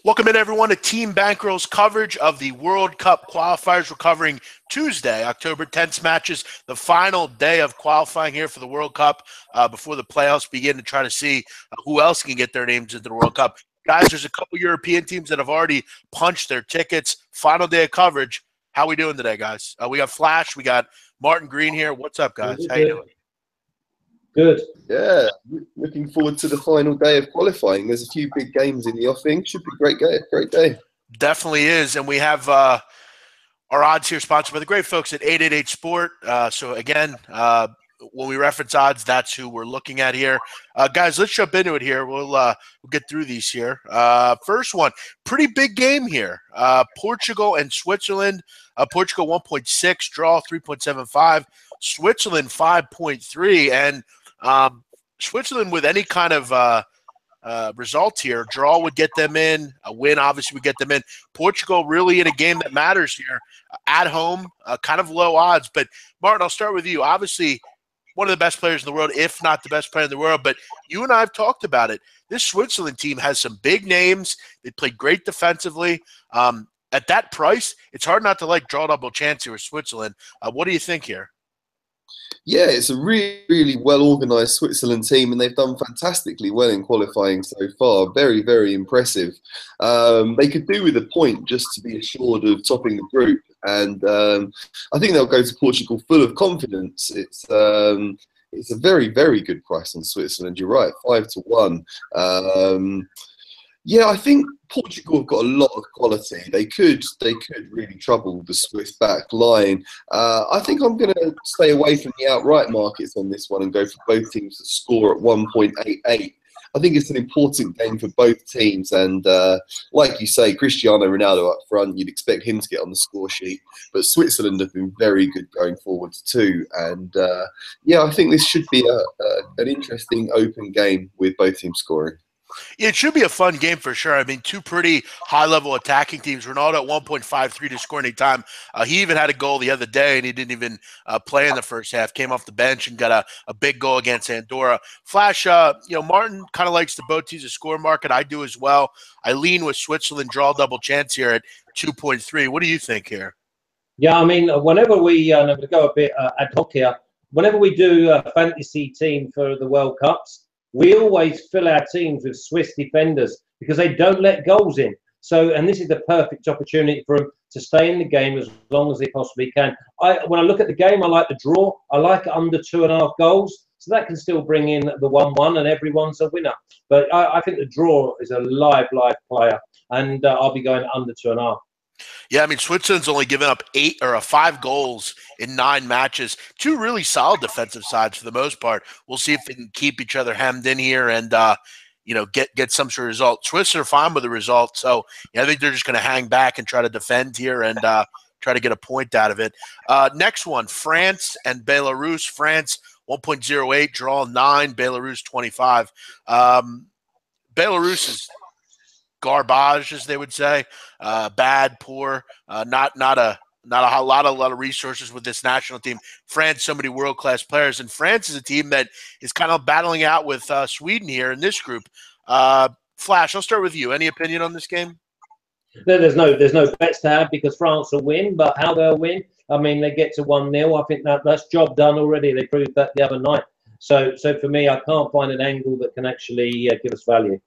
Welcome in, everyone, to Team Bankroll's coverage of the World Cup qualifiers. We're covering Tuesday, October 10th matches, the final day of qualifying here for the World Cup before the playoffs begin to try to see who else can get their names into the World Cup. Guys, there's a couple European teams that have already punched their tickets. Final day of coverage. How we doing today, guys? We got Flash. We got Martin Green here. What's up, guys? How you doing? Good. Yeah, looking forward to the final day of qualifying. There's a few big games in the offing. Should be a great day. Definitely is. And we have our odds here sponsored by the great folks at 888 Sport. So, again, when we reference odds, that's who we're looking at here. Guys, let's jump into it here. We'll get through these here. First one, pretty big game here. Portugal and Switzerland. Portugal 1.6, draw 3.75. Switzerland 5.3. And Switzerland with any kind of result here, draw would get them in, a win obviously would get them in. Portugal really in a game that matters here, at home, kind of low odds. But Martin, I'll start with you. Obviously, one of the best players in the world, if not the best player in the world. But you and I have talked about it. This Switzerland team has some big names. They play great defensively. At that price, it's hard not to like draw double chance here with Switzerland. What do you think here? Yeah, it's a really well-organised Switzerland team, and they've done fantastically well in qualifying so far. Very impressive. They could do with a point just to be assured of topping the group, and I think they'll go to Portugal full of confidence. It's a very good price on Switzerland. You're right, 5-1. Yeah, I think Portugal have got a lot of quality. They could really trouble the Swiss back line. I think I'm going to stay away from the outright markets on this one and go for both teams to score at 1.88. I think it's an important game for both teams, and like you say, Cristiano Ronaldo up front, you'd expect him to get on the score sheet. But Switzerland have been very good going forwards too, and yeah, I think this should be an interesting open game with both teams scoring. It should be a fun game for sure. I mean, two pretty high-level attacking teams. Ronaldo at 1.53 to score any time. He even had a goal the other day, and he didn't even play in the first half. Came off the bench and got a big goal against Andorra. Flash, Martin kind of likes the both teams to score market. I do as well. I lean with Switzerland, draw double chance here at 2.3. What do you think here? Yeah, I mean, whenever we I'm going to go a bit ad hoc here. Whenever we do a fantasy team for the World Cups, we always fill our teams with Swiss defenders because they don't let goals in. So, and this is the perfect opportunity for them to stay in the game as long as they possibly can. When I look at the game, I like the draw. I like under 2.5 goals. So that can still bring in the 1-1 and everyone's a winner. But I think the draw is a live player. And I'll be going under 2.5. Yeah, I mean, Switzerland's only given up 5 goals in 9 matches. Two really solid defensive sides for the most part. We'll see if they can keep each other hemmed in here and, get some sort of result. Swiss are fine with the result. So I think they're just going to hang back and try to defend here and try to get a point out of it. Next one, France and Belarus. France, 1.08, draw 9, Belarus 25. Belarus is garbage, as they would say, bad, poor, not a lot of resources with this national team. France, so many world-class players, and France is a team that is kind of battling out with Sweden here in this group. Flash, I'll start with you. Any opinion on this game? There's no bets to have because France will win, but how they'll win, I mean, they get to 1-0. I think that's job done already. They proved that the other night. So for me, I can't find an angle that can actually give us value.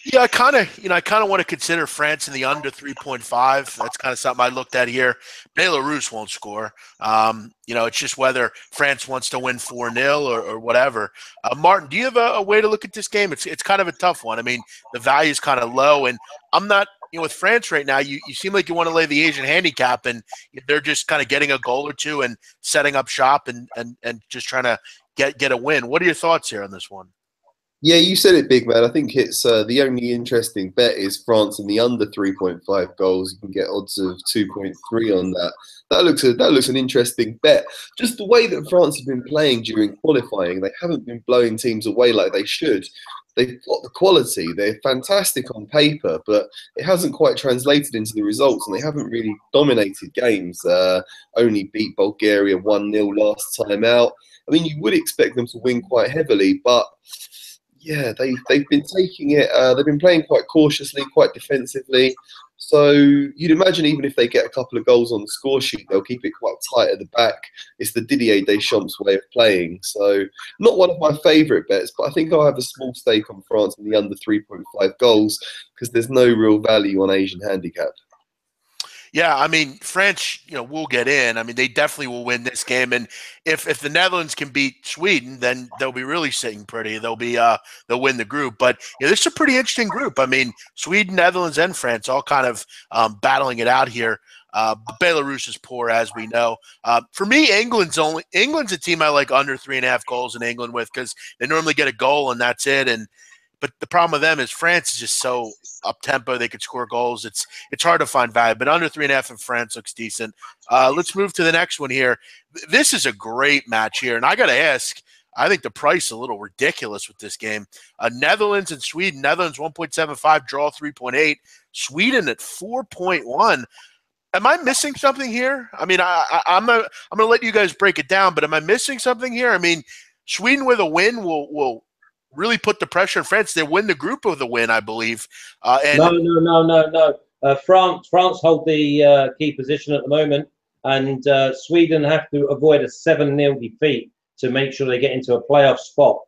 Yeah, I kind of want to consider France in the under 3.5. That's kind of something I looked at here. Belarus won't score. It's just whether France wants to win 4-0 or whatever. Martin, do you have a way to look at this game? It's kind of a tough one. I mean, the value is kind of low, and I'm not. With France right now, you seem like you want to lay the Asian handicap, and they're just kind of getting a goal or two and setting up shop and just trying to get a win. What are your thoughts here on this one? Yeah, you said it, big man. I think it's the only interesting bet is France in the under 3.5 goals. You can get odds of 2.3 on that. That looks an interesting bet. Just the way that France have been playing during qualifying, they haven't been blowing teams away like they should. They've got the quality. They're fantastic on paper, but it hasn't quite translated into the results, and they haven't really dominated games. Only beat Bulgaria 1-0 last time out. I mean, you would expect them to win quite heavily, but yeah, they've been taking it. They've been playing quite cautiously, quite defensively. So you'd imagine even if they get a couple of goals on the score sheet, they'll keep it quite tight at the back. It's the Didier Deschamps way of playing. So not one of my favourite bets, but I think I'll have a small stake on France in the under 3.5 goals because there's no real value on Asian handicap. Yeah, I mean, France, will get in. I mean, they definitely will win this game, and if the Netherlands can beat Sweden, then they'll be really sitting pretty. They'll win the group. But this is a pretty interesting group. I mean, Sweden, Netherlands, and France all kind of battling it out here. Belarus is poor, as we know. For me, England's a team I like under 3.5 goals in England with because they normally get a goal and that's it. But the problem with them is France is just so up tempo. They could score goals. It's hard to find value. But under 3.5 in France looks decent. Let's move to the next one here. This is a great match here, and I got to ask. I think the price is a little ridiculous with this game. Netherlands and Sweden. Netherlands 1.75, draw 3.8. Sweden at 4.1. Am I missing something here? I mean, I'm going to let you guys break it down, but am I missing something here? I mean, Sweden with a win will really put the pressure on France. They win the group with a win, I believe. No. France hold the key position at the moment, and Sweden have to avoid a 7-0 defeat to make sure they get into a playoff spot.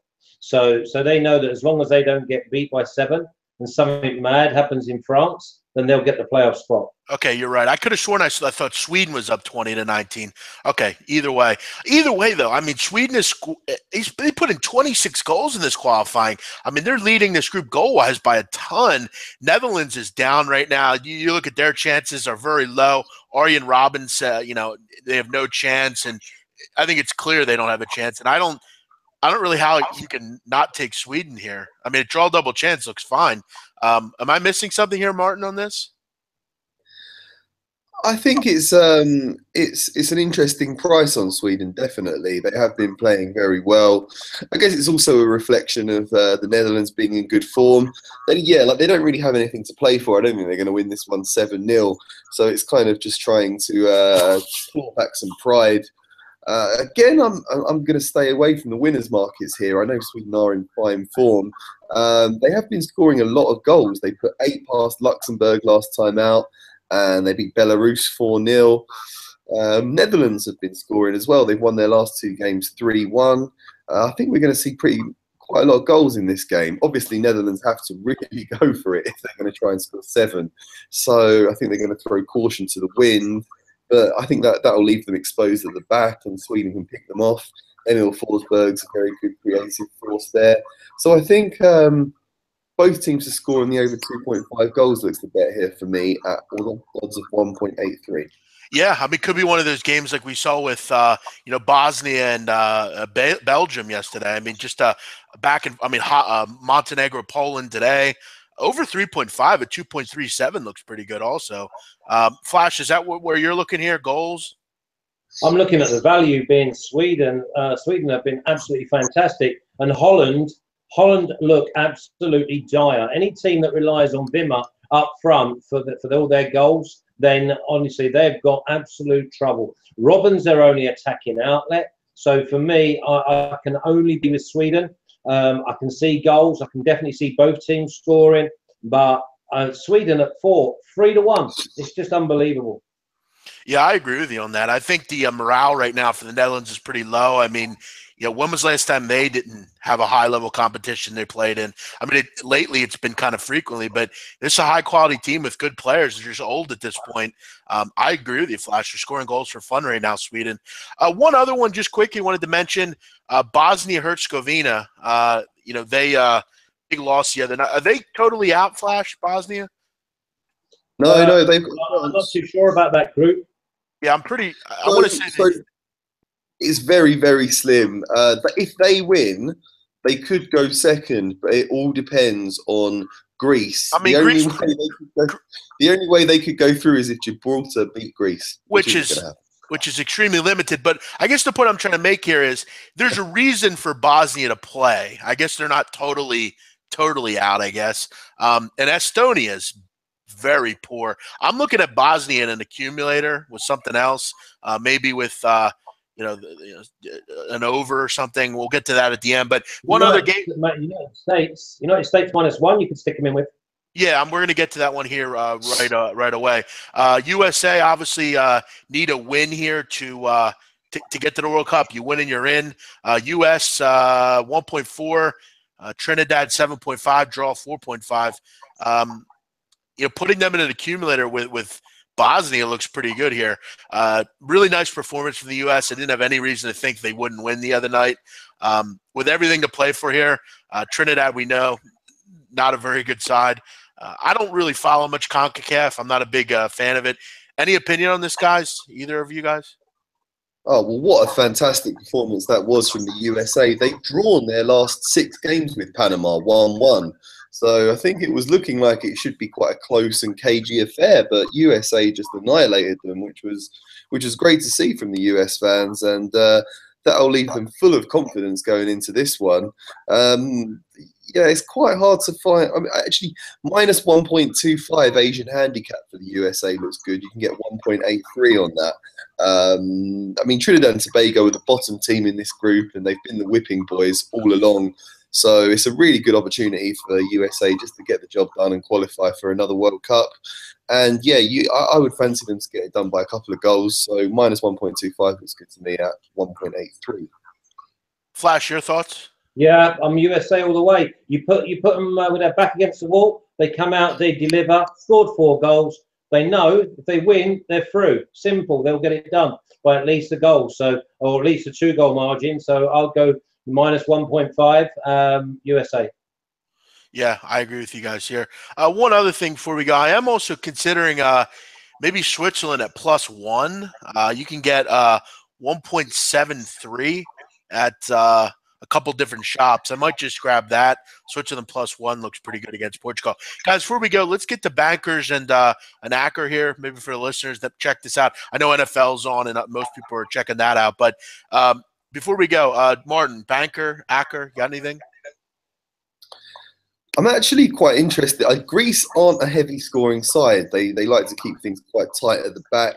So they know that as long as they don't get beat by 7 and something mad happens in France, then they'll get the playoff spot. Okay, you're right. I could have sworn I thought Sweden was up 20-19. Okay, either way though, I mean, Sweden they put in 26 goals in this qualifying. I mean, they're leading this group goal-wise by a ton. Netherlands is down right now. You look at their chances are very low. Arjen Robben, they have no chance, and I think it's clear they don't have a chance. And I don't really how you can not take Sweden here. I mean, a draw double chance looks fine. Am I missing something here, Martin, on this? I think it's an interesting price on Sweden. Definitely, they have been playing very well. I guess it's also a reflection of the Netherlands being in good form. They don't really have anything to play for. I don't think they're going to win this one 7-0. So it's kind of just trying to claw back some pride. Again, I'm going to stay away from the winners' markets here. I know Sweden are in fine form. They have been scoring a lot of goals. They put 8 past Luxembourg last time out, and they beat Belarus 4-0. Netherlands have been scoring as well. They've won their last 2 games 3-1. I think we're going to see quite a lot of goals in this game. Obviously, Netherlands have to really go for it if they're going to try and score 7. So I think they're going to throw caution to the wind. But I think that will leave them exposed at the back, and Sweden can pick them off. Emil Forsberg's a very good creative force there. So I think both teams to score in the over 2.5 goals looks the bet here for me at odds of 1.83. Yeah, I mean, it could be one of those games like we saw with Bosnia and Belgium yesterday. I mean, just Montenegro, Poland today. Over 3.5 at 2.37 looks pretty good also. Flash, is that where you're looking here, goals? I'm looking at the value being Sweden. Sweden have been absolutely fantastic. And Holland look absolutely dire. Any team that relies on Wimmer up front for all their goals, then honestly, they've got absolute trouble. Robben's their only attacking outlet. So for me, I can only be with Sweden. I can see goals. I can definitely see both teams scoring, but Sweden at 3-1. It's just unbelievable. Yeah, I agree with you on that. I think the morale right now for the Netherlands is pretty low. I mean, when was the last time they didn't have a high-level competition they played in? I mean, lately it's been kind of frequently, but it's a high-quality team with good players. They're just old at this point. I agree with you, Flash. They're scoring goals for fun right now, Sweden. One other one just quickly wanted to mention, Bosnia-Herzegovina. They big loss the other night. Are they totally out, Flash, Bosnia? No, I'm not too sure about that group. Yeah, I want to say it's very, very slim. But if they win, they could go second, but it all depends on Greece. I mean, the only way they could go through is if Gibraltar beat Greece, which is extremely limited. But I guess the point I'm trying to make here is there's a reason for Bosnia to play. I guess they're not totally out, I guess. And Estonia is very poor. I'm looking at Bosnia in an accumulator with something else, maybe with an over or something. We'll get to that at the end. But one other game, United States -1. You could stick them in with. Yeah, we're going to get to that one here right away. USA obviously need a win here to get to the World Cup. You win and you're in. US 1.4, Trinidad 7.5, draw 4.5. Putting them in an accumulator with Bosnia looks pretty good here. Really nice performance from the U.S. I didn't have any reason to think they wouldn't win the other night. With everything to play for here, Trinidad, we know, not a very good side. I don't really follow much CONCACAF. I'm not a big fan of it. Any opinion on this, guys? Either of you guys? Oh, well, what a fantastic performance that was from the USA. They've drawn their last 6 games with Panama, 1-1. So I think it was looking like it should be quite a close and cagey affair, but USA just annihilated them, which was great to see from the US fans, and that'll leave them full of confidence going into this one. Yeah, it's quite hard to find. I mean, actually, -1.25 Asian handicap for the USA looks good. You can get 1.83 on that. I mean, Trinidad and Tobago are the bottom team in this group, and they've been the whipping boys all along. So it's a really good opportunity for USA just to get the job done and qualify for another World Cup. And yeah, I would fancy them to get it done by a couple of goals. So -1.25 looks good to me at 1.83. Flash, your thoughts? Yeah, I'm USA all the way. You put them with their back against the wall. They come out, they deliver. Scored 4 goals. They know if they win, they're through. Simple. They'll get it done by at least a goal, or at least a 2-goal margin. So I'll go -1.5 USA. Yeah, I agree with you guys here. One other thing before we go, I am also considering maybe Switzerland at +1. You can get 1.73 at a couple different shops. I might just grab that. Switzerland +1 looks pretty good against Portugal. Guys, before we go, let's get to bankers and an ACCR here, maybe for the listeners that check this out. I know NFL's on and most people are checking that out. But before we go, Martin, banker, ACCR, got anything? I'm actually quite interested. Greece aren't a heavy scoring side. They like to keep things quite tight at the back.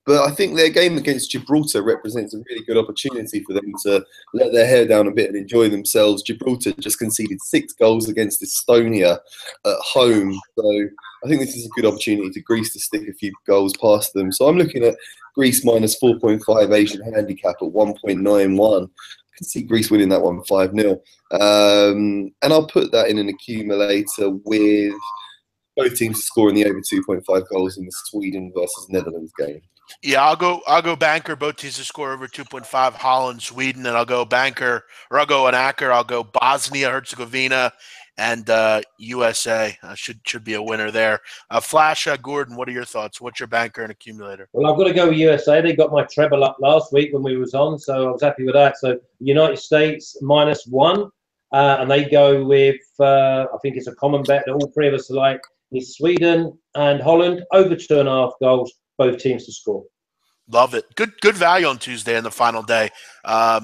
But I think their game against Gibraltar represents a really good opportunity for them to let their hair down a bit and enjoy themselves. Gibraltar just conceded 6 goals against Estonia at home. So I think this is a good opportunity for Greece to stick a few goals past them. So I'm looking at Greece -4.5 Asian handicap at 1.91. I can see Greece winning that one 5-0. And I'll put that in an accumulator with both teams scoring the over 2.5 goals in the Sweden versus Netherlands game. Yeah, I'll go banker. Both teams to score over 2.5. Holland, Sweden, and I'll go banker, or I'll go an ACCR. I'll go Bosnia, Herzegovina, and USA. Should be a winner there. Flash, Gordon, what are your thoughts? What's your banker and accumulator? Well, I've got to go with USA. They got my treble up last week when we was on, so I was happy with that. So United States -1, and they go with I think it's a common bet that all 3 of us are like, is Sweden and Holland over 2.5 goals, both teams to score. Love it. Good value on Tuesday and the final day.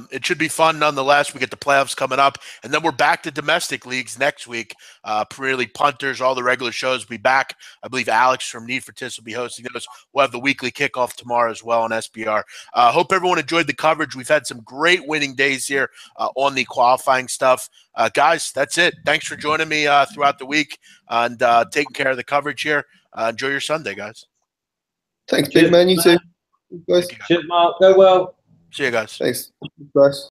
It should be fun nonetheless. We get the playoffs coming up, and then we're back to domestic leagues next week. Premier League punters, all the regular shows will be back. I believe Alex from Need for Tips will be hosting those. We'll have the weekly kickoff tomorrow as well on SBR. Hope everyone enjoyed the coverage. We've had some great winning days here on the qualifying stuff. Guys, that's it. Thanks for joining me throughout the week and taking care of the coverage here. Enjoy your Sunday, guys. Thanks, big man. You too. Cheers, Mark. Go well. See you guys. Thanks. Guys.